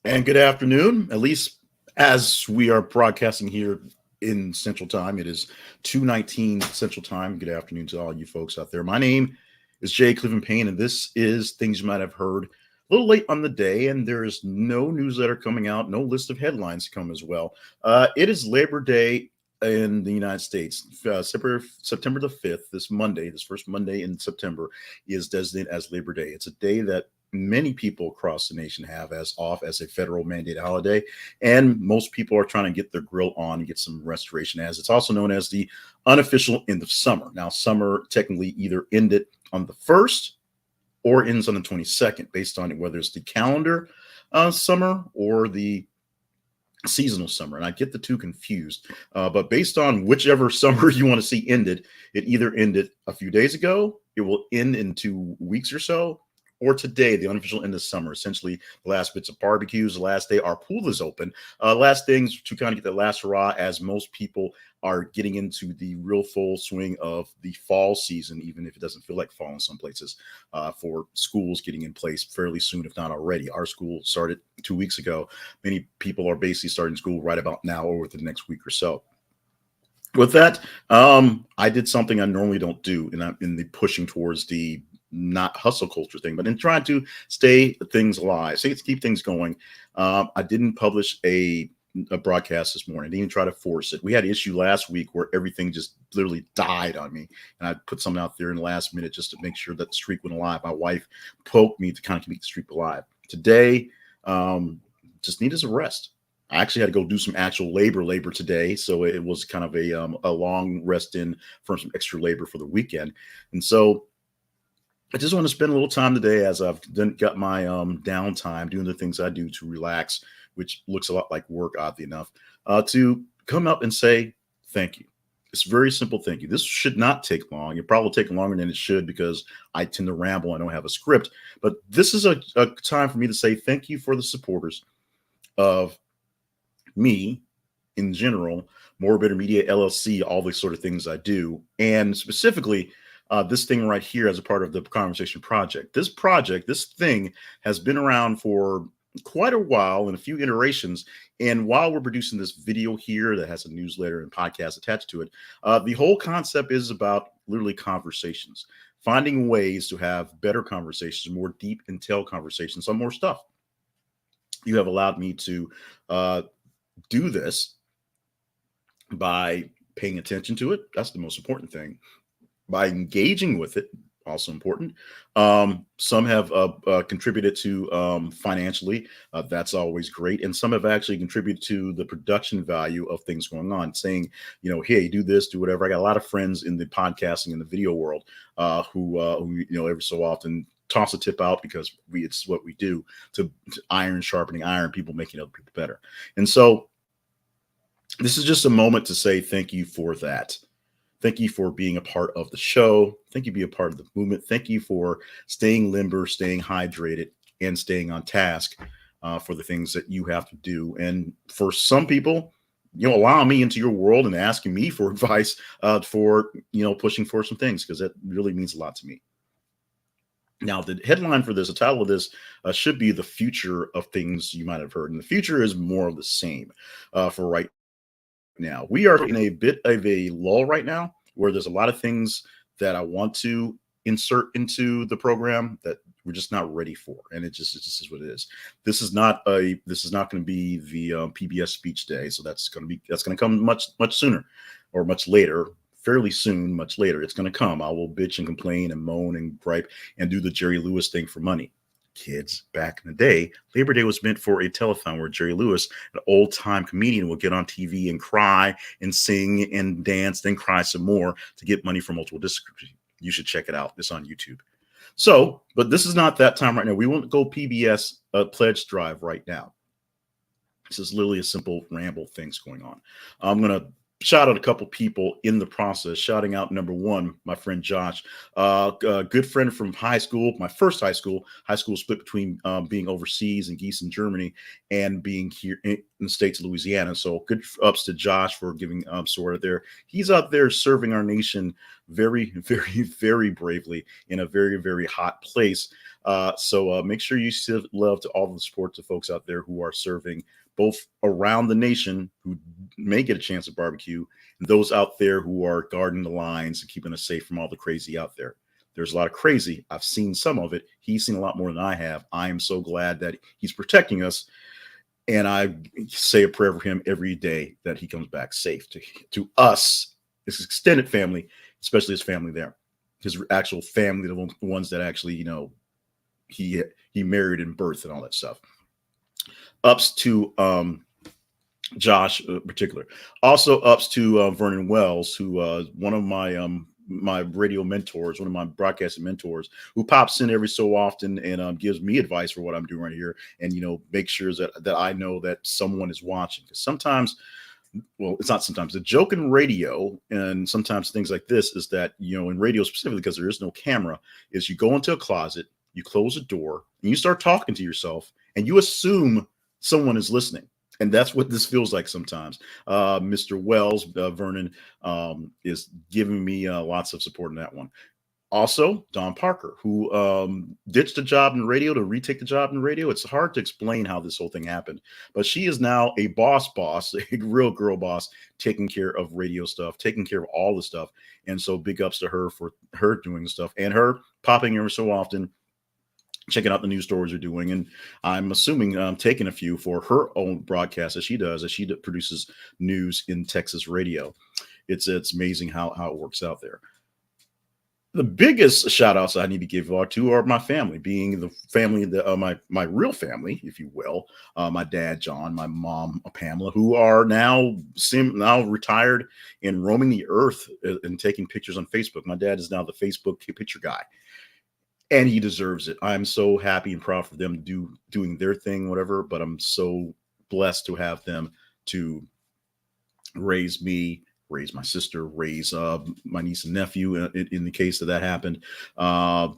And good afternoon, at least as we are broadcasting here in Central Time. It is 2:19 Central Time. Good afternoon to all you folks out there. My name is Jay Cleveland Payne, and this is Things You Might Have Heard. A little late on the day, and there is no newsletter coming out, no list of headlines to come as well. It is Labor Day in the United States. September the 5th, this Monday, this first Monday in September, is designated as Labor Day. It's a day that many people across the nation have as off as a federal mandated holiday. And most people are trying to get their grill on and get some restoration, as it's also known as the unofficial end of summer. Now, summer technically either ended on the 1st or ends on the 22nd, based on whether it's the calendar summer or the seasonal summer. And I get the two confused. But based on whichever summer you want to see ended, it either ended a few days ago, it will end in 2 weeks or so, or today, the unofficial end of summer. Essentially, the last bits of barbecues, the last day our pool is open. Last things to kind of get the last hurrah, as most people are getting into the real full swing of the fall season, even if it doesn't feel like fall in some places, for schools getting in place fairly soon, if not already. Our school started 2 weeks ago. Many people are basically starting school right about now or within the next week or so. With that, I did something I normally don't do, and I'm in the pushing towards the not hustle culture thing, but in trying to stay things alive, say to keep things going. I didn't publish a broadcast this morning. I didn't even try to force it. We had an issue last week where everything just literally died on me, and I put something out there in the last minute just to make sure that the streak went alive. My wife poked me to kind of keep the streak alive. Today, just needed some rest. I actually had to go do some actual labor today, so it was kind of a long rest in from some extra labor for the weekend, and so I just want to spend a little time today, as I've got my downtime doing the things I do to relax, which looks a lot like work, oddly enough, to come up and say thank you. It's a very simple thank you. This should not take long. It probably take longer than it should because I tend to ramble. I don't have a script, but this is a time for me to say thank you for the supporters of me in general, More Better Media LLC, all the sort of things I do, and specifically this thing right here as a part of the Conversation Project. This project, this thing has been around for quite a while in a few iterations. And while we're producing this video here that has a newsletter and podcast attached to it, the whole concept is about literally conversations, finding ways to have better conversations, more deep intel conversations on more stuff. You have allowed me to do this by paying attention to it. That's the most important thing. By engaging with it, also important. Some have contributed to financially. That's always great. And some have actually contributed to the production value of things going on, saying, hey, do this, do whatever. I got a lot of friends in the podcasting and the video world who every so often toss a tip out because it's what we do to iron sharpening iron, people making other people better. And so this is just a moment to say thank you for that. Thank you for being a part of the show. Thank you for being a part of the movement. Thank you for staying limber, staying hydrated, and staying on task for the things that you have to do. And for some people, allowing me into your world and asking me for advice for, pushing for some things, because that really means a lot to me. Now, the headline for this, the title of this, should be The Future of Things You Might Have Heard. And the future is more of the same for right now. We are in a bit of a lull right now where there's a lot of things that I want to insert into the program that we're just not ready for, and it just is what it is. This is not going to be the PBS speech day, so that's going to come much sooner or much later. Fairly soon, much later, it's going to come. I will bitch and complain and moan and gripe and do the Jerry Lewis thing for money. Kids, back in the day, Labor Day was meant for a telethon where Jerry Lewis, an old-time comedian, will get on TV and cry and sing and dance, then cry some more to get money from multiple districts. You should check it out. It's on YouTube. So, but this is not that time right now. We won't go PBS pledge drive right now. This is literally a simple ramble things going on. I'm going to shout out a couple people in the process. Shouting out number one, my friend Josh, a good friend from high school, my first high school. High school split between being overseas in Gießen, Germany, and being here in the states of Louisiana. So good ups to Josh for giving sort of there. He's out there serving our nation very, very, very bravely in a very, very hot place. So make sure you send love to all the support to folks out there who are serving both around the nation who may get a chance at barbecue, and those out there who are guarding the lines and keeping us safe from all the crazy out there. There's a lot of crazy. I've seen some of it. He's seen a lot more than I have. I am so glad that he's protecting us. And I say a prayer for him every day that he comes back safe to us, his extended family, especially his family there, his actual family, the ones that actually, he married and birthed and all that stuff. Ups to Josh in particular. Also ups to Vernon Wells, who one of my radio mentors, one of my broadcasting mentors, who pops in every so often and gives me advice for what I'm doing right here, and make sure that I know that someone is watching. Because sometimes, well, it's not sometimes. The joke in radio and sometimes things like this is that in radio specifically, because there is no camera, is you go into a closet, you close a door, and you start talking to yourself, and you assume someone is listening. And that's what this feels like sometimes. Mr. Wells, Vernon, is giving me lots of support in that one. Also, Don Parker, who ditched a job in radio to retake the job in radio. It's hard to explain how this whole thing happened, but she is now a boss, a real girl boss, taking care of radio stuff, taking care of all the stuff. And so big ups to her for her doing stuff and her popping every so often, checking out the news stories we're doing, and I'm assuming taking a few for her own broadcast as she produces news in Texas radio. It's amazing how it works out there. The biggest shout outs I need to give are my family, being the family that my real family, if you will, my dad John, my mom Pamela, who are now retired and roaming the earth and taking pictures on Facebook. My dad is now the Facebook picture guy. And he deserves it. I'm so happy and proud for them doing their thing, whatever. But I'm so blessed to have them to raise me, raise my sister, raise my niece and nephew. In the case that happened,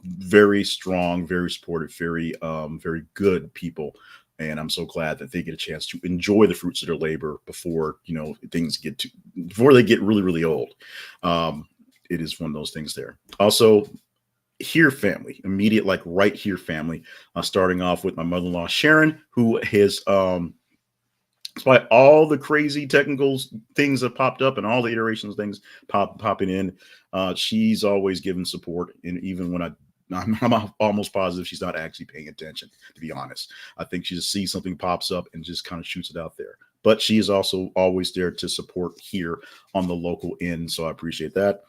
very strong, very supportive, very good people. And I'm so glad that they get a chance to enjoy the fruits of their labor before before they get really, really old. It is one of those things there. Also, here family, immediate, right here family, starting off with my mother-in-law Sharon, who has despite all the crazy technical things that popped up and all the iterations things popping in, she's always given support. And even when I'm almost positive she's not actually paying attention, to be honest. I think she just sees something pops up and just kind of shoots it out there. But she is also always there to support here on the local end, so I appreciate that.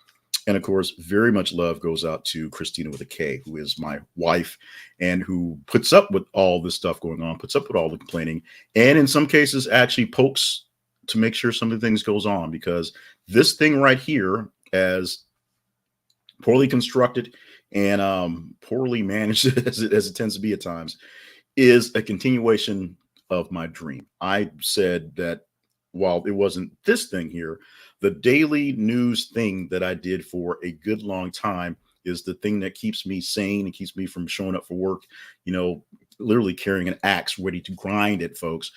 And of course, very much love goes out to Christina with a K, who is my wife and who puts up with all this stuff going on, puts up with all the complaining, and in some cases actually pokes to make sure some of the things goes on, because this thing right here, as poorly constructed and poorly managed as it tends to be at times, is a continuation of my dream. I said that while it wasn't this thing here, the daily news thing that I did for a good long time is the thing that keeps me sane and keeps me from showing up for work, literally carrying an axe ready to grind it, folks.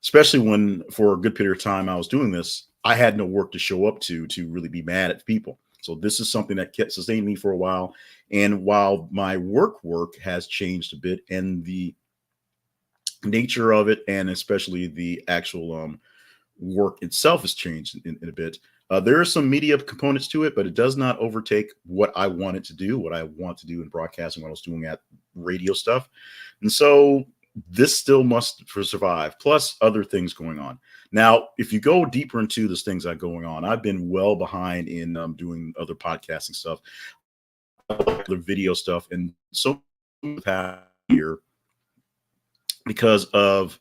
Especially when for a good period of time I was doing this, I had no work to show up to really be mad at people. So this is something that kept sustaining me for a while. And while my work has changed a bit, and the nature of it, and especially the actual work itself has changed in a bit. There are some media components to it, but it does not overtake what I wanted to do, what I want to do in broadcasting, what I was doing at radio stuff. And so this still must survive, plus other things going on. Now, if you go deeper into these things that are going on, I've been well behind in doing other podcasting stuff, other video stuff, and so here because of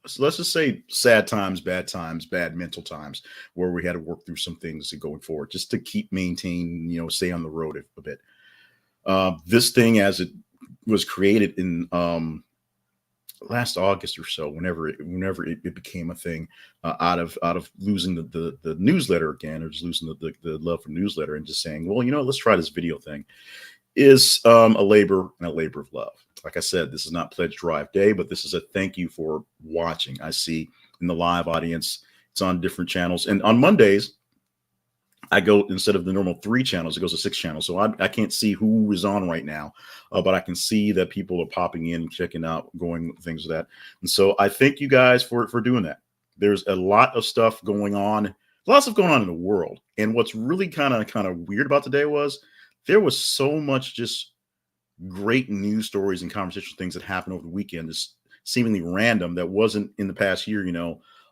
so let's just say sad times, bad mental times, where we had to work through some things going forward just to keep stay on the road a bit. This thing, as it was created in last August or so, whenever it became a thing, out of losing the newsletter again, or just losing the love for newsletter, and just saying, well, let's try this video thing, is a labor and a labor of love. Like I said, this is not Pledge Drive Day, but this is a thank you for watching. I see in the live audience, it's on different channels, and on Mondays I go, instead of the normal 3 channels, it goes to 6 channels. So I can't see who is on right now, but I can see that people are popping in, checking out, going things of that. And so I thank you guys for doing that. There's a lot of stuff going on, lots of going on in the world. And what's really kind of weird about today was there was so much just great news stories and conversational things that happened over the weekend, just seemingly random, that wasn't in the past year,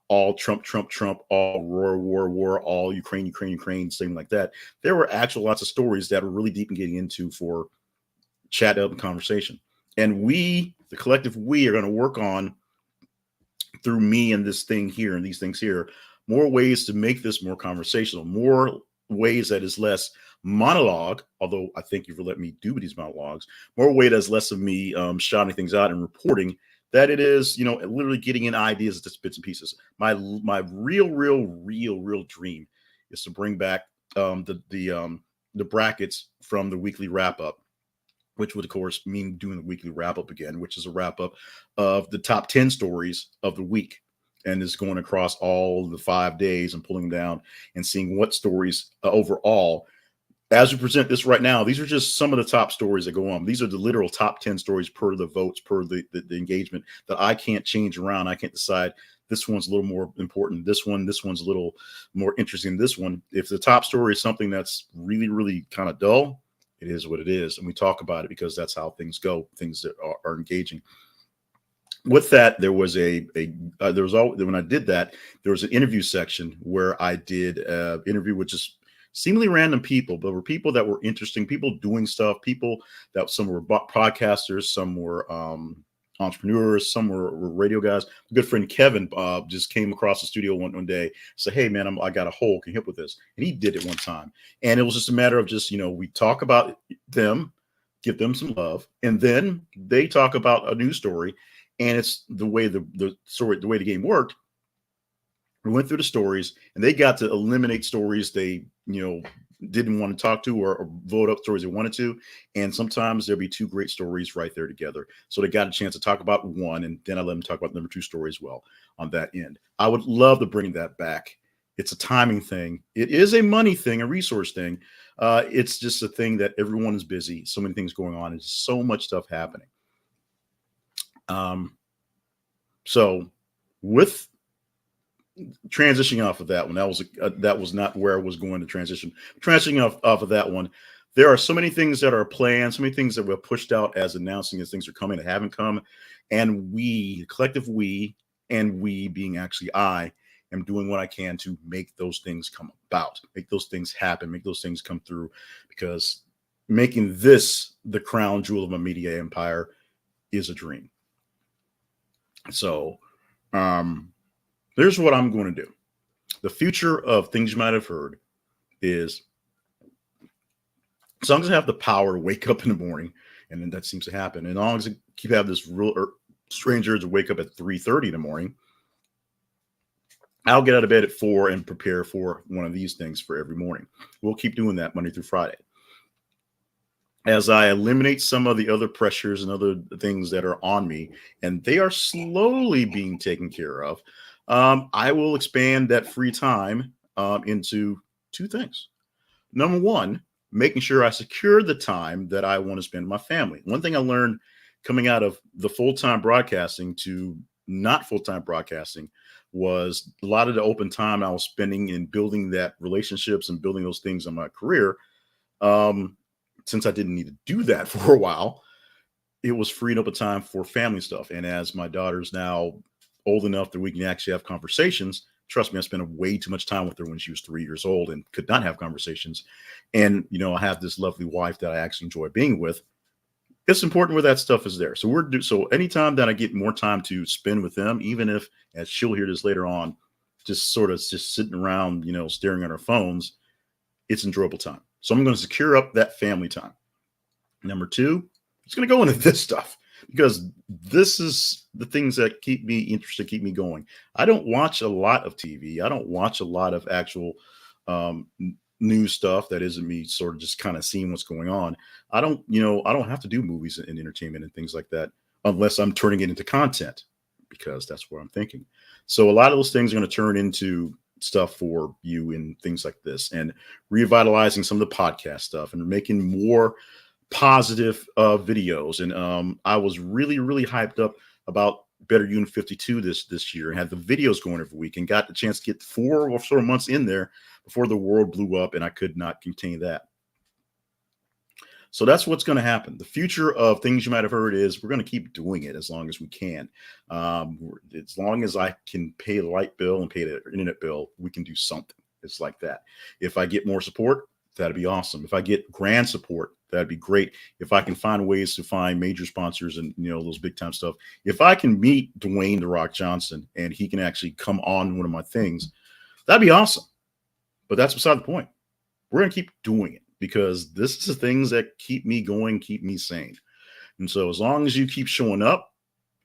all Trump, Trump, Trump, all war, war, war, all Ukraine, Ukraine, Ukraine, something like that. There were actual lots of stories that were really deep in getting into for chat up and conversation. And we, the collective we, are going to work on, through me and this thing here and these things here, more ways to make this more conversational, more ways that is less monologue, although I thank you for letting me do these monologues, more way that's less of me shouting things out and reporting, that it is, literally getting in ideas, just bits and pieces. My real dream is to bring back the brackets from the weekly wrap up, which would of course mean doing the weekly wrap up again, which is a wrap up of the top 10 stories of the week, and is going across all the 5 days and pulling them down and seeing what stories overall. As we present this right now, these are just some of the top stories that go on. These are the literal top 10 stories per the votes, per the engagement, that I can't change around. I can't decide this one's a little more important. This one's a little more interesting than this one. If the top story is something that's really, really kind of dull, it is what it is. And we talk about it because that's how things go, things that are engaging. With that, there was when I did that, there was an interview section where I did an interview with just seemingly random people, but were people that were interesting, people doing stuff, people that some were podcasters, some were entrepreneurs, some were radio guys. A good friend Kevin just came across the studio one day, said, "Hey man, I got a hole, can you help with this?" And he did it one time, and it was just a matter of just we talk about them, give them some love, and then they talk about a news story, and it's the way the game worked. We went through the stories, and they got to eliminate stories they didn't want to talk to, or vote up stories they wanted to. And sometimes there'll be 2 great stories right there together. So they got a chance to talk about one, and then I let them talk about number 2 story as well on that end. I would love to bring that back. It's a timing thing. It is a money thing, a resource thing. It's just a thing that everyone is busy. So many things going on. There's so much stuff happening. So with transitioning off of that one, that was not where I was going to transition. Transitioning off of that one, there are so many things that are planned, so many things that were pushed out as announcing as things are coming that haven't come, and we, collective we, and we being actually I, am doing what I can to make those things come about, make those things happen, make those things come through, because making this the crown jewel of my media empire is a dream. So, here's what I'm going to do. The future of things you might have heard is, as long as I have the power to wake up in the morning, and then that seems to happen, and as long as I keep having this real strange urge to wake up at 3:30 in the morning, I'll get out of bed at 4 and prepare for one of these things for every morning. We'll keep doing that Monday through Friday. As I eliminate some of the other pressures and other things that are on me, and they are slowly being taken care of, I will expand that free time into 2 things. Number 1, making sure I secure the time that I want to spend with my family. One thing I learned coming out of the full-time broadcasting to not full-time broadcasting was a lot of the open time I was spending in building that relationships and building those things in my career. Since I didn't need to do that for a while, it was freeing up a time for family stuff. And as my daughter's now old enough that we can actually have conversations, trust me, I spent way too much time with her when she was 3 years old and could not have conversations. And, I have this lovely wife that I actually enjoy being with. It's important where that stuff is there. So anytime that I get more time to spend with them, even if, as she'll hear this later on, just sitting around, staring at our phones, it's enjoyable time. So I'm going to secure up that family time. Number 2, it's going to go into this stuff. because this is the things that keep me interested, keep me going. I don't watch a lot of TV. I don't watch a lot of actual news stuff that isn't me sort of just kind of seeing what's going on. I don't have to do movies and entertainment and things like that unless I'm turning it into content because that's what I'm thinking. So a lot of those things are going to turn into stuff for you and things like this and revitalizing some of the podcast stuff and making more positive videos. And I was really, really hyped up about Better Unit 52 this year and had the videos going every week and got the chance to get 4 or 4 months in there before the world blew up and I could not contain that. So that's what's going to happen. The future of things you might have heard is we're going to keep doing it as long as we can. As long as I can pay the light bill and pay the internet bill, we can do something. It's like that. If I get more support, that'd be awesome. If I get grand support, that'd be great. If I can find ways to find major sponsors and those big time stuff. If I can meet Dwayne The Rock Johnson and he can actually come on one of my things, that'd be awesome. But that's beside the point. We're going to keep doing it because this is the things that keep me going, keep me sane. And so as long as you keep showing up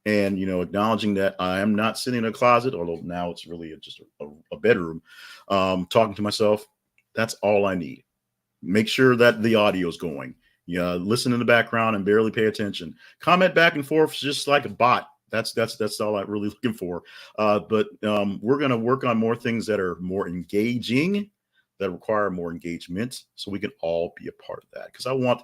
and, acknowledging that I am not sitting in a closet, although now it's really just a bedroom, talking to myself, that's all I need. Make sure that the audio is going. Listen in the background and barely pay attention. Comment back and forth just like a bot. That's all I'm really looking for. But we're going to work on more things that are more engaging, that require more engagement, so we can all be a part of that. Because I want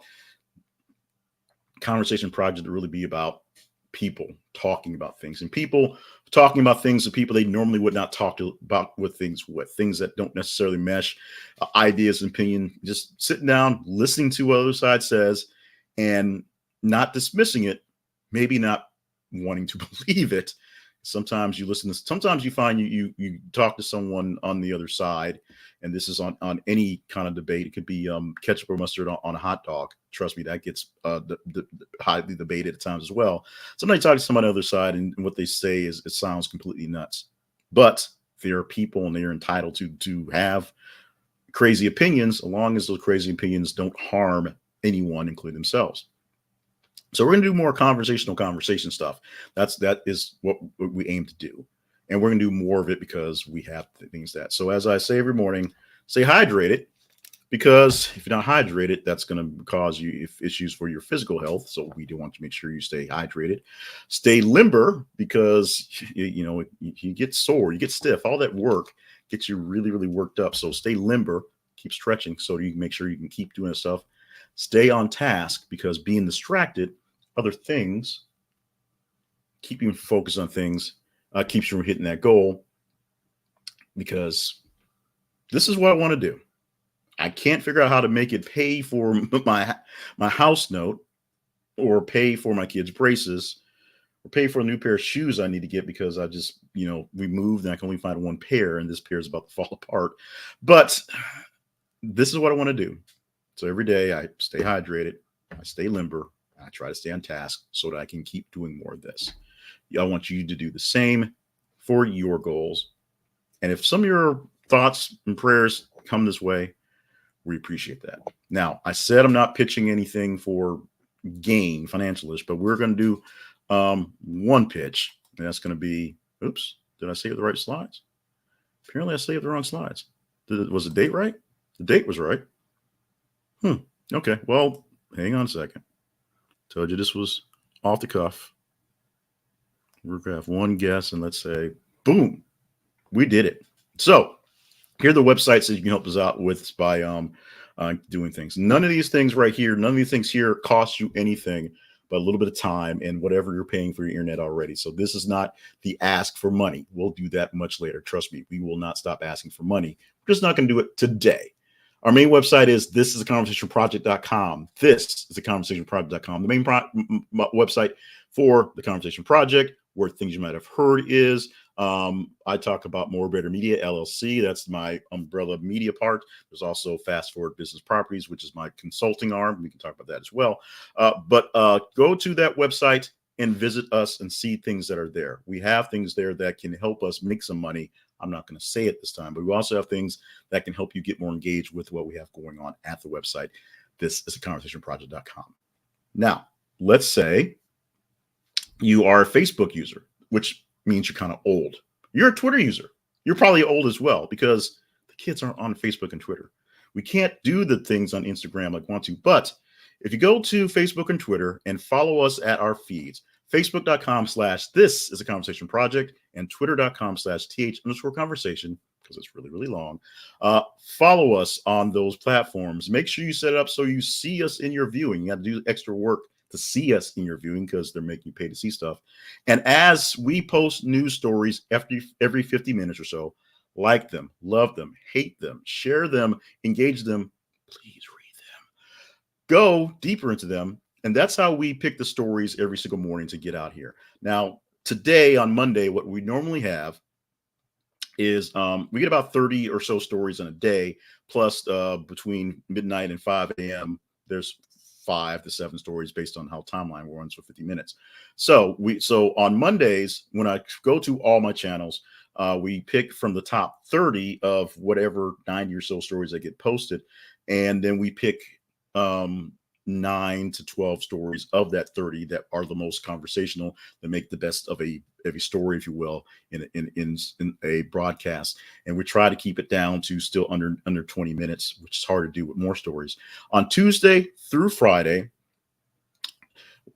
Conversation Project to really be about people talking about things and people talking about things that people they normally would not talk about with things that don't necessarily mesh, ideas and opinion, just sitting down, listening to what the other side says and not dismissing it, maybe not wanting to believe it. Sometimes you find you talk to someone on the other side, and this is on any kind of debate. It could be ketchup or mustard on a hot dog. Trust me, that gets highly debated at times as well. Somebody talk to somebody on the other side, and what they say it sounds completely nuts. But there are people, and they are entitled to have crazy opinions, as long as those crazy opinions don't harm anyone, including themselves. So we're going to do more conversation stuff. That is what we aim to do. And we're going to do more of it because we have things that. So as I say every morning, stay hydrated, because if you're not hydrated, that's going to cause you issues for your physical health. So we do want to make sure you stay hydrated. Stay limber, because you get sore, you get stiff. All that work gets you really, really worked up. So stay limber, keep stretching so you can make sure you can keep doing stuff. Stay on task, because being distracted, other things, keeping focused on things, keeps you from hitting that goal. Because this is what I want to do. I can't figure out how to make it pay for my house note, or pay for my kids' braces, or pay for a new pair of shoes I need to get, because I just, we moved and I can only find one pair, and this pair is about to fall apart. But this is what I want to do. So every day I stay hydrated, I stay limber, I try to stay on task so that I can keep doing more of this. I want you to do the same for your goals. And if some of your thoughts and prayers come this way, we appreciate that. Now, I said I'm not pitching anything for gain, financialish, but we're going to do one pitch. And that's going to be, oops, did I save the right slides? Apparently I saved the wrong slides. Was the date right? The date was right. Okay, well, hang on a second. Told you this was off the cuff. We're going to have one guess, and let's say, boom, we did it. So here are the websites that you can help us out with by doing things. None of these things right here, none of these things here cost you anything but a little bit of time and whatever you're paying for your internet already. So this is not the ask for money. We'll do that much later. Trust me, we will not stop asking for money. We're just not going to do it today. Our main website is thisisaconversationproject.com. This is theconversationproject.com. The main website for the Conversation Project, where things you might have heard is, I talk about More Better Media, LLC. That's my umbrella media part. There's also Fast Forward Business Properties, which is my consulting arm. We can talk about that as well. But go to that website and visit us and see things that are there. We have things there that can help us make some money. I'm not going to say it this time, but we also have things that can help you get more engaged with what we have going on at the website. This is theconversationproject.com. Now, let's say you are a Facebook user, which means you're kind of old. You're a Twitter user. You're probably old as well because the kids aren't on Facebook and Twitter. We can't do the things on Instagram like want to. But if you go to Facebook and Twitter and follow us at our feeds, facebook.com/this is a conversation project and twitter.com/th_conversation, because it's really, really long. Follow us on those platforms. Make sure you set it up so you see us in your viewing. You got to do extra work to see us in your viewing because they're making you pay to see stuff. And as we post news stories every 50 minutes or so, like them, love them, hate them, share them, engage them, please read them. Go deeper into them. And that's how we pick the stories every single morning to get out here. Now, today on Monday, what we normally have is we get about 30 or so stories in a day, plus between midnight and 5 a.m. there's 5 to 7 stories based on how timeline runs for 50 minutes. So on Mondays, when I go to all my channels, we pick from the top 30 of whatever 90 or so stories that get posted, and then we pick 9 to 12 stories of that 30 that are the most conversational, that make the best of a story, if you will, in a broadcast. And we try to keep it down to still under 20 minutes, which is hard to do with more stories. On Tuesday through Friday,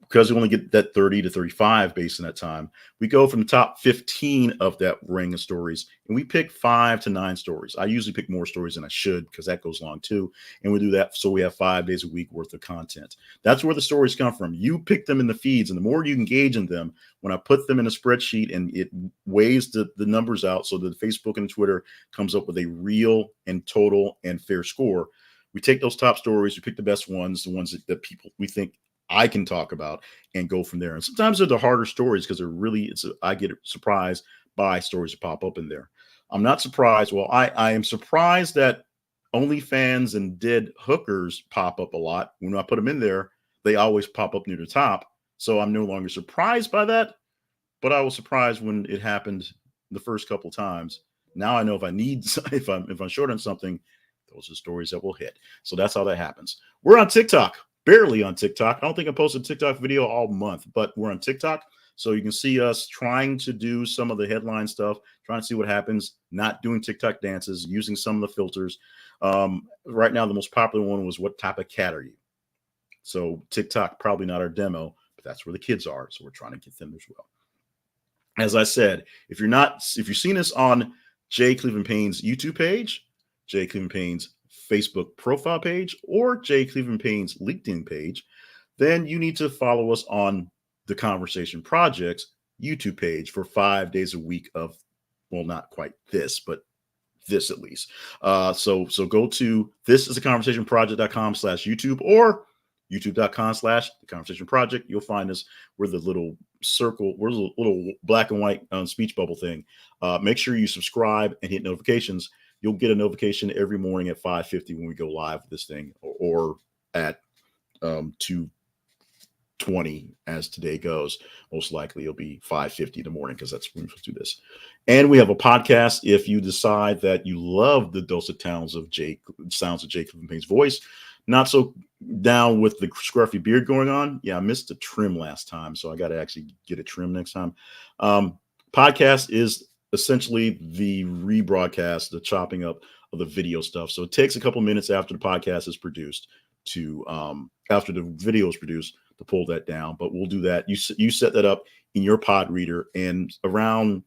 because we only get that 30 to 35 based on that time, we go from the top 15 of that ring of stories, and we pick 5 to 9 stories. I usually pick more stories than I should because that goes long too. And we do that so we have 5 days a week worth of content. That's where the stories come from. You pick them in the feeds, and the more you engage in them, when I put them in a spreadsheet and it weighs the numbers out so that Facebook and Twitter comes up with a real and total and fair score, we take those top stories, we pick the best ones, the ones that people we think I can talk about, and go from there. And sometimes they're the harder stories because I get surprised by stories that pop up in there. I'm not surprised. Well, I am surprised that OnlyFans and dead hookers pop up a lot. When I put them in there, they always pop up near the top. So I'm no longer surprised by that, but I was surprised when it happened the first couple times. Now I know if I'm short on something, those are stories that will hit. So that's how that happens. We're on TikTok. Barely on TikTok. I don't think I posted a TikTok video all month, but we're on TikTok. So you can see us trying to do some of the headline stuff, trying to see what happens, not doing TikTok dances, using some of the filters. Right now, the most popular one was, what type of cat are you? So TikTok, probably not our demo, but that's where the kids are. So we're trying to get them as well. As I said, if you've seen us on J. Cleveland Payne's YouTube page, J. Cleveland Payne's Facebook profile page, or J. Cleveland Payne's LinkedIn page, then you need to follow us on the Conversation Project's YouTube page for 5 days a week of, well, not quite this, but this at least. So go to thisisaconversationproject.com/YouTube or youtube.com/theconversationproject. You'll find us. We're the little circle, we're the little black and white speech bubble thing. Make sure you subscribe and hit notifications. You'll get a notification every morning at 5:50 when we go live with this thing, or at 2:20 as today goes. Most likely it'll be 5:50 in the morning because that's when we'll do this. And we have a podcast. If you decide that you love the dulcet sounds of Jake Cleveland Payne's voice, not so down with the scruffy beard going on. Yeah, I missed the trim last time, so I got to actually get a trim next time. Podcast is essentially the rebroadcast, the chopping up of the video stuff. So it takes a couple minutes after the podcast is produced to after the video is produced to pull that down. But we'll do that. You set that up in your pod reader, and around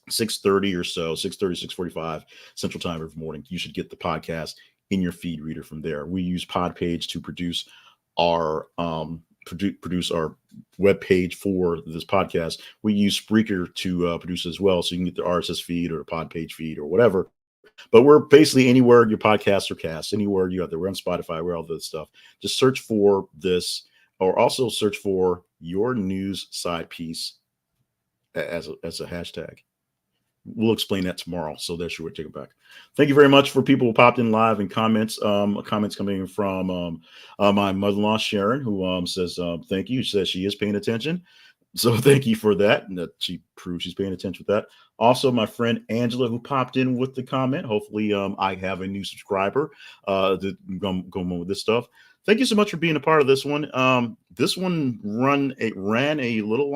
6:30 or so, 6:30, 6:45 Central Time every morning, you should get the podcast in your feed reader from there. We use Podpage to produce our produce our web page for this podcast. We use Spreaker to produce as well, so you can get the RSS feed or the Podpage feed or whatever. But we're basically anywhere your podcasts are cast, anywhere you have there. We're on Spotify, we're all this stuff. Just search for this, or also search for Your News Side Piece as a hashtag. We'll explain that tomorrow. So that's your way to take it back. Thank you very much for people who popped in live and comments. Comments coming from my mother-in-law, Sharon, who says thank you. She says she is paying attention. So thank you for that. And that she proves she's paying attention with that. Also, my friend Angela, who popped in with the comment. Hopefully I have a new subscriber to go on with this stuff. thank you so much for being a part of this one. This one runs a little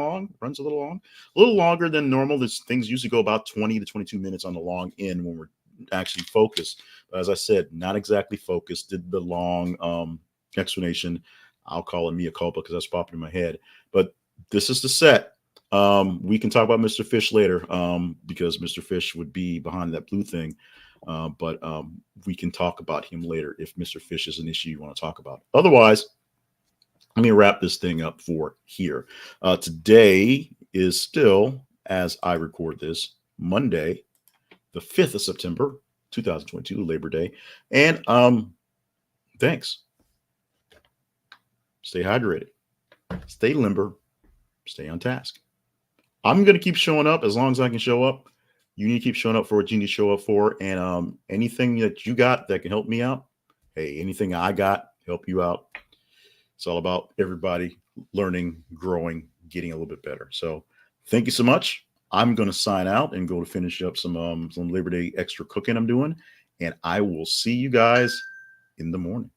longer than normal. This things usually go about 20 to 22 minutes on the long end when we're actually focused. But as I said, not exactly focused. Did the long explanation. I'll call it mea culpa because that's popping in my head. But this is the set. We can talk about Mr. Fish later because Mr. Fish would be behind that blue thing. But we can talk about him later if Mr. Fish is an issue you want to talk about. Otherwise, let me wrap this thing up for here. Today is still, as I record this, Monday, the 5th of September, 2022, Labor Day. And thanks. Stay hydrated, stay limber, stay on task. I'm going to keep showing up as long as I can show up. You need to keep showing up for what you need to show up for. And anything that you got that can help me out, hey, anything I got, help you out. It's all about everybody learning, growing, getting a little bit better. So thank you so much. I'm going to sign out and go to finish up some Labor Day extra cooking I'm doing. And I will see you guys in the morning.